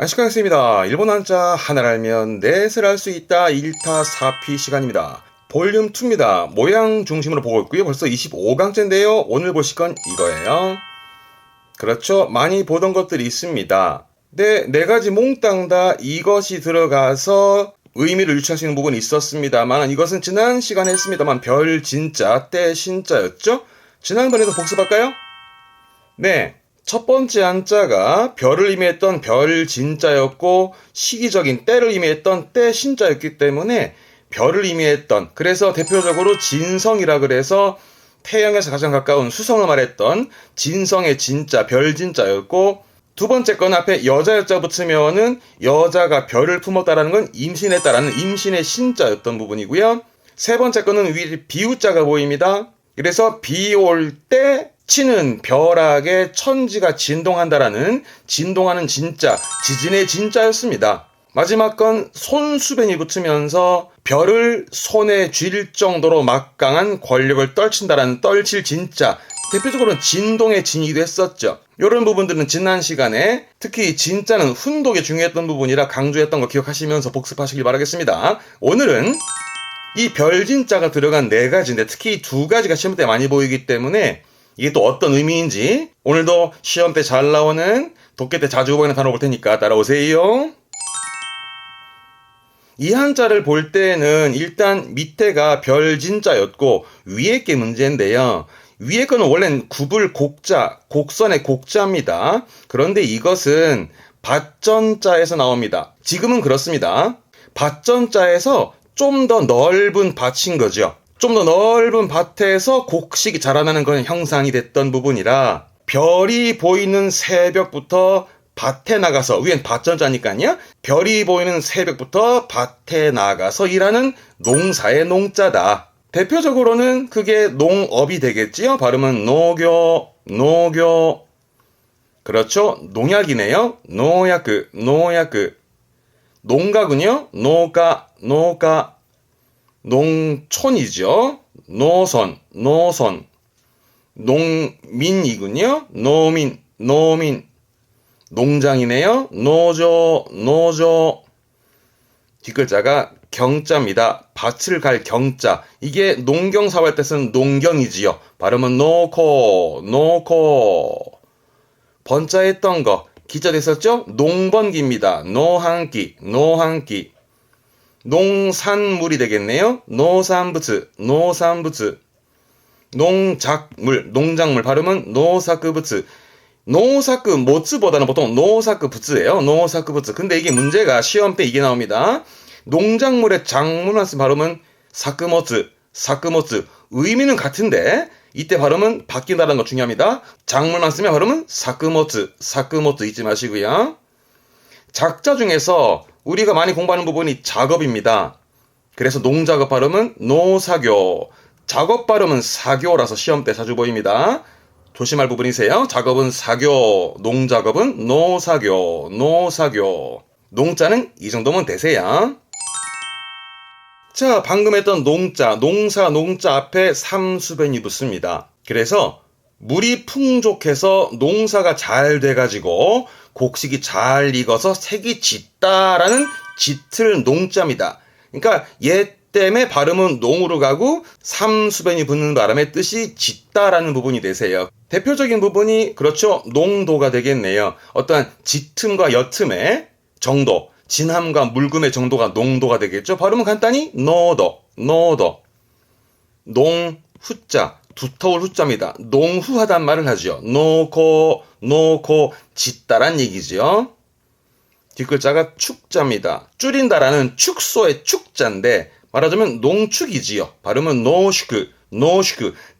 안식강습니다. 일본 한자 하나를 알면 넷을 알 수 있다 1타 4피 시간입니다. 볼륨 2입니다. 모양 중심으로 보고 있고요. 벌써 25강째인데요. 오늘 보실 건 이거예요. 그렇죠. 많이 보던 것들이 있습니다. 네 가지 몽땅 다 이것이 들어가서 의미를 유추할 수 있는 부분이 있었습니다만 이것은 지난 시간에 했습니다만 별 진자, 때 신자였죠? 지난번에도 복습할까요? 네. 첫 번째 한자가 별을 의미했던 별 진자였고 시기적인 때를 의미했던 때 신자였기 때문에 별을 의미했던, 그래서 대표적으로 진성이라 그래서 태양에서 가장 가까운 수성을 말했던 진성의 진자, 별 진자였고, 두 번째 건 앞에 여자여자 붙으면은 여자가 별을 품었다라는 건 임신했다라는 임신의 신자였던 부분이고요. 세 번째 거는 위 비우자가 보입니다. 그래서 비 올 때 치는 벼락에 천지가 진동한다라는 진동하는 진자, 지진의 진자였습니다. 마지막 건 손수변이 붙으면서 별을 손에 쥘 정도로 막강한 권력을 떨친다라는 떨칠 진자, 대표적으로는 진동의 진이기도 했었죠. 이런 부분들은 지난 시간에 특히 진자는 훈독에 중요했던 부분이라 강조했던 거 기억하시면서 복습하시길 바라겠습니다. 오늘은 이 별진자가 들어간 네 가지인데 특히 두 가지가 시험 때 많이 보이기 때문에 이게 또 어떤 의미인지 오늘도 시험 때 잘 나오는 독해 때 자주 보이는 단어 볼 테니까 따라오세요. 이 한자를 볼 때는 일단 밑에가 별진자였고 위에 게 문제인데요. 위에 거는 원래는 구불 곡자, 곡선의 곡자입니다. 그런데 이것은 밭전자에서 나옵니다. 지금은 그렇습니다. 밭전자에서 좀 더 넓은 밭인 거죠. 좀 더 넓은 밭에서 곡식이 자라나는 그런 형상이 됐던 부분이라 별이 보이는 새벽부터 밭에 나가서, 위엔 밭전자니까요. 별이 보이는 새벽부터 밭에 나가서 일하는 농사의 농자다. 대표적으로는 그게 농업이 되겠지요. 발음은 노교. 그렇죠. 농약이네요. 노약. 농가군요. 노가. 농촌이죠. 노선. 농민이군요. 노민. 농장이네요. 노조. 뒷글자가 경자입니다. 밭을 갈 경자. 이게 농경사업 할 때 쓰는 농경이지요. 발음은 노코. 번자 했던 거 기자 됐었죠? 농번기입니다. 노한기. 농산물이 되겠네요. 노산부츠. 농작물 발음은 노사크부츠. 노사크 모츠보다는 보통 노사크 부츠예요. 노사크 부츠. 근데 이게 문제가 시험 때 이게 나옵니다. 농작물의 작물만 쓴 발음은 사크모츠. 의미는 같은데 이때 발음은 바뀐다는 거 중요합니다. 작물만 쓰면 발음은 사크모츠 잊지 마시고요. 작자 중에서 우리가 많이 공부하는 부분이 작업입니다. 그래서 농작업 발음은 노사교, 작업 발음은 사교라서 시험 때 자주 보입니다. 조심할 부분이세요. 작업은 사교, 농작업은 노사교. 농자는 이 정도면 되세요. 자, 방금 했던 농자 앞에 삼수변이 붙습니다. 그래서 물이 풍족해서 농사가 잘 돼가지고 곡식이 잘 익어서 색이 짙다라는 짙을 농자입니다. 그러니까 얘 때문에 발음은 농으로 가고 삼수변이 붙는 바람에 뜻이 짙다라는 부분이 되세요. 대표적인 부분이 그렇죠. 농도가 되겠네요. 어떠한 짙음과 옅음의 정도, 진함과 묽음의 정도가 농도가 되겠죠. 발음은 간단히 노도. 농 후자, 두터울 후자입니다. 농후하단 말을 하죠. 노코 짙다란 얘기죠. 뒷글자가 축자입니다. 줄인다라는 축소의 축자인데 말하자면 농축이지요. 발음은 노슈크.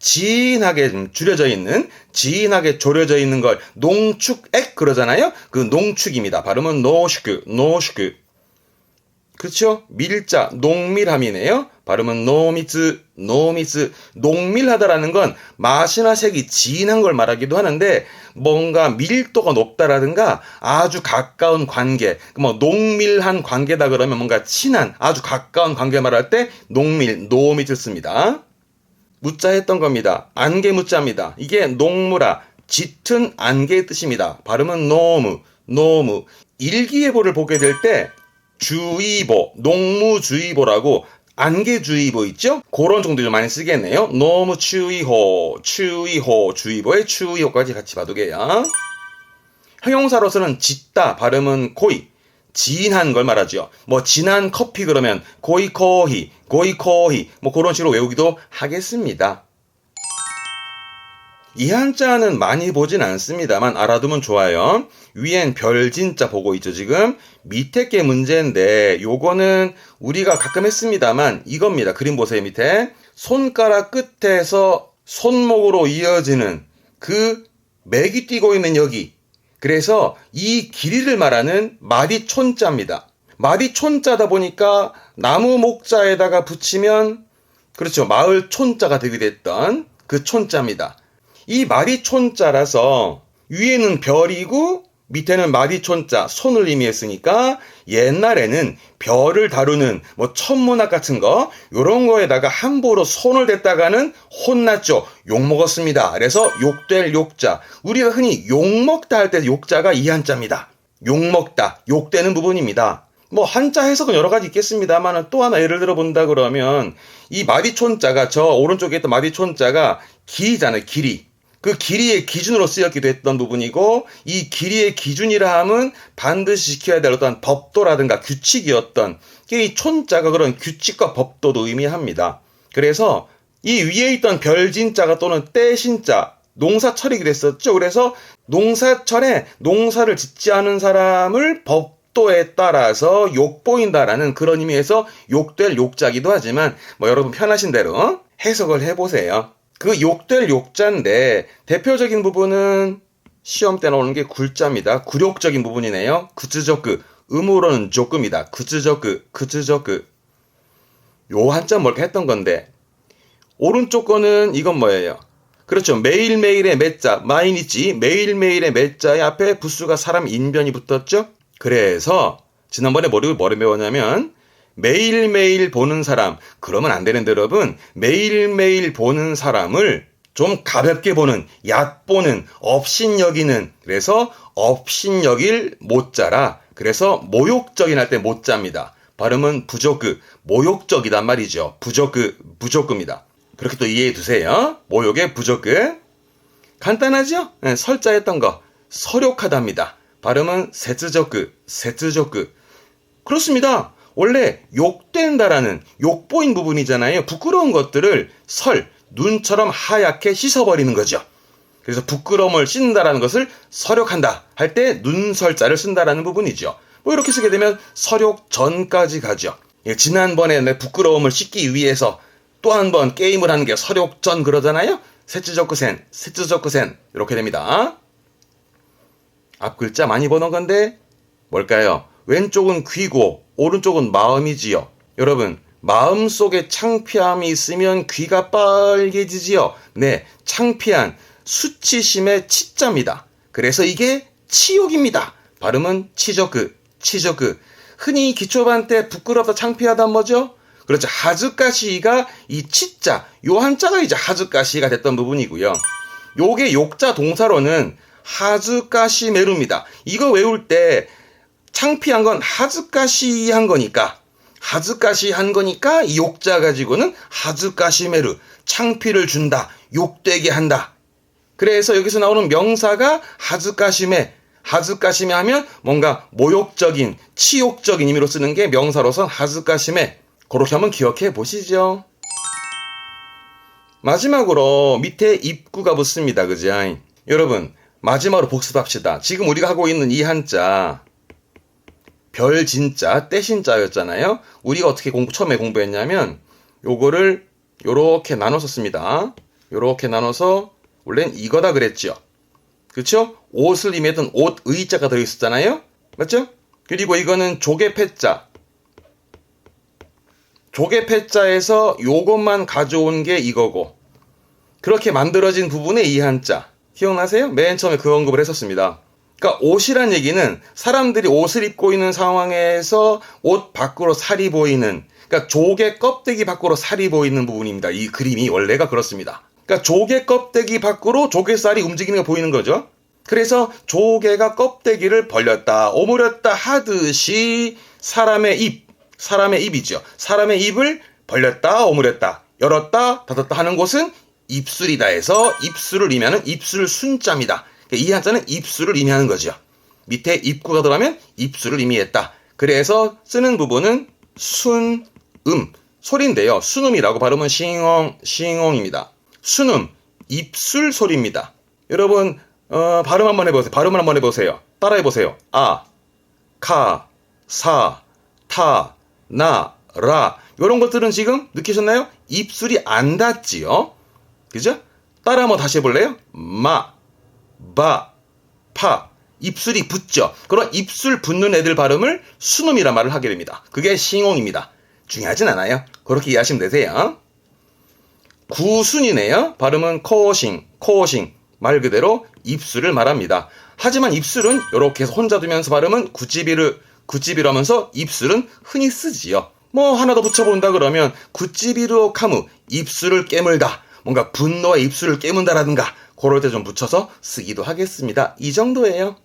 진하게 줄여져 있는, 진하게 졸여져 있는 걸 농축액 그러잖아요. 그 농축입니다. 발음은 노슈크. 그렇죠? 밀자, 농밀함이네요. 발음은 노미츠. 농밀하다라는 건 맛이나 색이 진한 걸 말하기도 하는데 뭔가 밀도가 높다라든가 아주 가까운 관계, 뭐 농밀한 관계다 그러면 뭔가 친한 아주 가까운 관계 말할 때 노미츠 씁니다. 무자 했던 겁니다. 안개무자입니다. 이게 농무라, 짙은 안개의 뜻입니다. 발음은 노무. 일기예보를 보게 될 때 주의보, 농무주의보라고 안개주의보 있죠? 그런 정도 좀 많이 쓰겠네요. 노무주의호, 주의호, 주의보의 주의호까지 같이 봐두게요. 형용사로서는 짙다 발음은 고이, 진한 걸 말하죠. 뭐 진한 커피 그러면 고이코히, 고이코히 뭐 그런 식으로 외우기도 하겠습니다. 이 한자는 많이 보진 않습니다만 알아두면 좋아요. 위엔 별진자 보고 있죠 지금. 밑에 게 문제인데 요거는 우리가 가끔 했습니다만 이겁니다. 그림 보세요 밑에. 손가락 끝에서 손목으로 이어지는 그 맥이 띄고 있는 여기. 그래서 이 길이를 말하는 마디촌자입니다. 마디촌자다 보니까 나무 목자에다가 붙이면 그렇죠. 마을 촌자가 되게 됐던 그 촌자입니다. 이 마디촌자라서 위에는 별이고 밑에는 마디촌자 손을 의미했으니까 옛날에는 별을 다루는 뭐 천문학 같은 거 요런 거에다가 함부로 손을 댔다가는 혼났죠. 욕먹었습니다. 그래서 욕될 욕자. 우리가 흔히 욕먹다 할 때 욕자가 이 한자입니다. 욕먹다, 욕되는 부분입니다. 뭐 한자 해석은 여러 가지 있겠습니다만 또 하나 예를 들어 본다 그러면 이 마디촌자가 저 오른쪽에 있던 마디촌자가 길이잖아요. 길이. 그 길이의 기준으로 쓰였기도 했던 부분이고 이 길이의 기준이라 함은 반드시 지켜야 될 어떤 법도라든가 규칙이었던 이 촌자가 그런 규칙과 법도도 의미합니다. 그래서 이 위에 있던 별진자가 또는 떼신자 농사철이기도 했었죠. 그래서 농사철에 농사를 짓지 않은 사람을 법도에 따라서 욕보인다라는 그런 의미에서 욕될 욕자기도 하지만 뭐 여러분 편하신 대로 해석을 해보세요. 그 욕될 욕자인데 대표적인 부분은 시험 때 나오는 게 굴자입니다. 굴욕적인 부분이네요. 구츠저크, 음으로는 조금이다. 구츠저크, 구츠저크. 요 한자 뭘까 했던 건데 오른쪽 거는 이건 뭐예요? 그렇죠. 매일매일의 매자, 마이니치, 매일매일의 매자의 앞에 부수가 사람 인변이 붙었죠. 그래서 지난번에 뭐를 배웠냐면 매일매일 보는 사람, 그러면 안 되는데 여러분, 매일매일 보는 사람을 좀 가볍게 보는, 얕보는, 업신여기는, 그래서 업신여길 못자라, 그래서 모욕적인 할 때 못자입니다. 발음은 부조그, 모욕적이단 말이죠. 부조그입니다. 그렇게 또 이해해 두세요. 모욕의 부조그. 간단하죠? 네, 설자 했던 거, 서욕하답니다. 발음은 세츠조그. 그렇습니다. 원래 욕된다라는 욕보인 부분이잖아요. 부끄러운 것들을 눈처럼 하얗게 씻어버리는 거죠. 그래서 부끄러움을 씻는다라는 것을 서력한다 할 때 눈설자를 쓴다라는 부분이죠. 뭐 이렇게 쓰게 되면 서력전까지 가죠. 예, 지난번에 내 부끄러움을 씻기 위해서 또 한 번 게임을 하는 게 서력전 그러잖아요. 세츠조크센 이렇게 됩니다. 앞 글자 많이 보는 건데 뭘까요? 왼쪽은 귀고 오른쪽은 마음이지요. 여러분, 마음속에 창피함이 있으면 귀가 빨개지지요. 네, 창피한 수치심의 치자입니다. 그래서 이게 치욕입니다. 발음은 치저그. 흔히 기초반 때 부끄럽다 창피하단 뭐죠? 그렇죠. 하즈까시가 이 치자, 요 한자가 이제 하즈까시가 됐던 부분이고요. 요게 욕자 동사로는 하즈까시메루입니다. 이거 외울 때 창피한 건 하즈까시 한 거니까 이 욕자 가지고는 하즈까시메루, 창피를 준다, 욕되게 한다. 그래서 여기서 나오는 명사가 하즈까시메 하면 뭔가 모욕적인, 치욕적인 의미로 쓰는 게 명사로선 하즈까시메. 그렇게 한번 기억해 보시죠. 마지막으로 밑에 입구가 붙습니다. 그죠? 여러분, 마지막으로 복습합시다. 지금 우리가 하고 있는 이 한자 별진자, 떼신자였잖아요. 우리가 어떻게 처음에 공부했냐면 요거를 요렇게 나눠서 씁니다. 요렇게 나눠서 원래는 이거다 그랬죠. 그렇죠? 옷을 의미했던 옷 의자가 들어있었잖아요. 맞죠? 그리고 이거는 조개패자. 조개패자에서 요것만 가져온 게 이거고 그렇게 만들어진 부분에 이 한자. 기억나세요? 맨 처음에 그 언급을 했었습니다. 그러니까 옷이란 얘기는 사람들이 옷을 입고 있는 상황에서 옷 밖으로 살이 보이는, 그러니까 조개 껍데기 밖으로 살이 보이는 부분입니다. 이 그림이 원래가 그렇습니다. 그러니까 조개 껍데기 밖으로 조개살이 움직이는 게 보이는 거죠. 그래서 조개가 껍데기를 벌렸다 오므렸다 하듯이 사람의 입이죠. 사람의 입을 벌렸다 오므렸다 열었다 닫았다 하는 곳은 입술이다 해서 입술을 의미하는 입술 순자입니다. 이 한자는 입술을 의미하는 거죠. 밑에 입구가 들어가면 입술을 의미했다. 그래서 쓰는 부분은 순음, 소리인데요. 순음이라고 발음은 싱엉입니다. 순음, 입술 소리입니다. 여러분 발음 한번 해보세요. 발음을 한번 해보세요. 따라해보세요. 아, 카, 사, 타, 나, 라 이런 것들은 지금 느끼셨나요? 입술이 안 닿지요. 그죠? 따라 한번 다시 해볼래요? 마, 바, 파 입술이 붙죠. 그런 입술 붙는 애들 발음을 순음이란 말을 하게 됩니다. 그게 싱옹입니다. 중요하진 않아요. 그렇게 이해하시면 되세요. 구순이네요. 발음은 코싱 말 그대로 입술을 말합니다. 하지만 입술은 이렇게 해서 혼자 두면서 발음은 구찌비루 하면서 입술은 흔히 쓰지요. 뭐 하나 더 붙여본다 그러면 구찌비루 카무 입술을 깨물다. 뭔가 분노와 입술을 깨문다라든가 그럴 때 좀 붙여서 쓰기도 하겠습니다. 이 정도예요.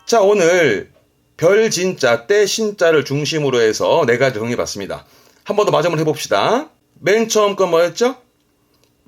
자, 오늘 별 진자 때 신자를 중심으로 해서 4가지 정리해봤습니다. 한 번 더 마저을 해봅시다. 맨 처음 건 뭐였죠?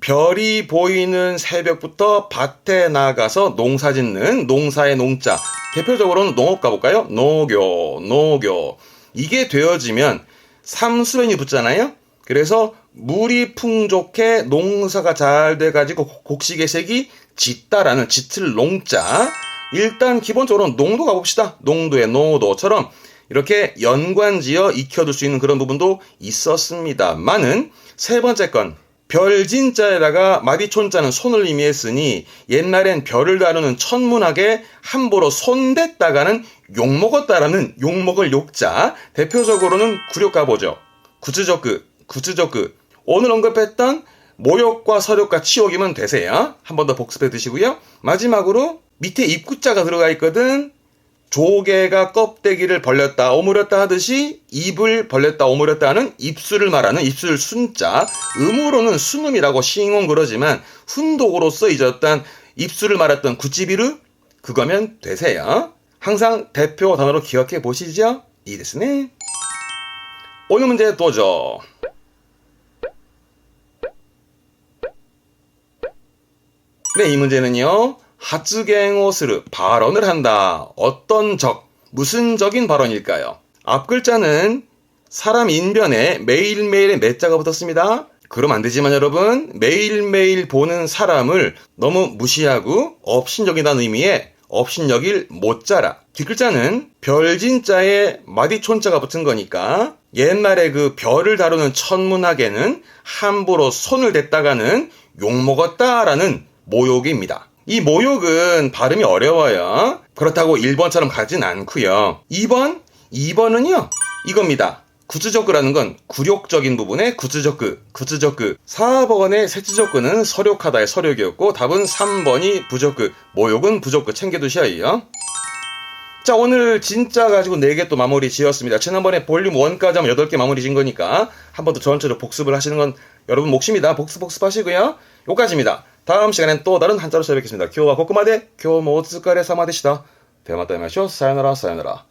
별이 보이는 새벽부터 밭에 나가서 농사 짓는 농사의 농자. 대표적으로는 농업 가볼까요? 노교. 이게 되어지면 삼수변이 붙잖아요? 그래서 물이 풍족해 농사가 잘 돼가지고 곡식의 색이 짙다라는 짙을 농자. 일단 기본적으로 농도 가봅시다. 농도의 노도처럼 이렇게 연관지어 익혀둘 수 있는 그런 부분도 있었습니다만은 세 번째 건 별진자에다가 마디촌자는 손을 의미했으니 옛날엔 별을 다루는 천문학에 함부로 손댔다가는 욕먹었다라는 욕먹을 욕자. 대표적으로는 구력가보죠. 구츠적그 오늘 언급했던 모욕과 서력과 치욕이면 되세요. 한 번 더 복습해 두시고요. 마지막으로 밑에 입구자가 들어가 있거든. 조개가 껍데기를 벌렸다 오므렸다 하듯이 입을 벌렸다 오므렸다 하는 입술을 말하는 입술 순자. 음으로는 순음이라고 싱옹 그러지만 훈독으로서 잊었던 입술을 말했던 구찌비루 그거면 되세요. 항상 대표 단어로 기억해 보시죠. 이 데스네. 오늘 문제 도죠. 네, 이 문제는요. 하츠갱오스르 발언을 한다. 어떤 무슨 적인 발언일까요? 앞 글자는 사람 인변에 매일매일의 매자가 붙었습니다. 그럼 안 되지만 여러분 매일매일 보는 사람을 너무 무시하고 업신여긴다는 의미의 업신여길 못자라. 뒷글자는 별진자에 마디촌자가 붙은 거니까 옛날에 그 별을 다루는 천문학에는 함부로 손을 댔다가는 욕먹었다라는 모욕입니다. 이 모욕은 발음이 어려워요. 그렇다고 1번처럼 가진 않고요. 2번은요. 이겁니다. 구츠적그라는 건 굴욕적인 부분의 구츠적그. 4번의 세츠적그는 서력하다의 서력이었고 답은 3번이 부적그. 모욕은 부적그 챙겨두셔야. 자, 오늘 진짜 가지고 4개 또 마무리 지었습니다. 지난번에 볼륨 1까지 하면 8개 마무리 지은 거니까 한 번 더 전체로 복습을 하시는 건 여러분 몫입니다. 복습하시고요. 요까지입니다. 다음 시간엔 또 다른 한자로 찾아뵙겠습니다. 교와 고구마대 교모 오츠카레 사마でした. 대마다이마쇼 사요나라.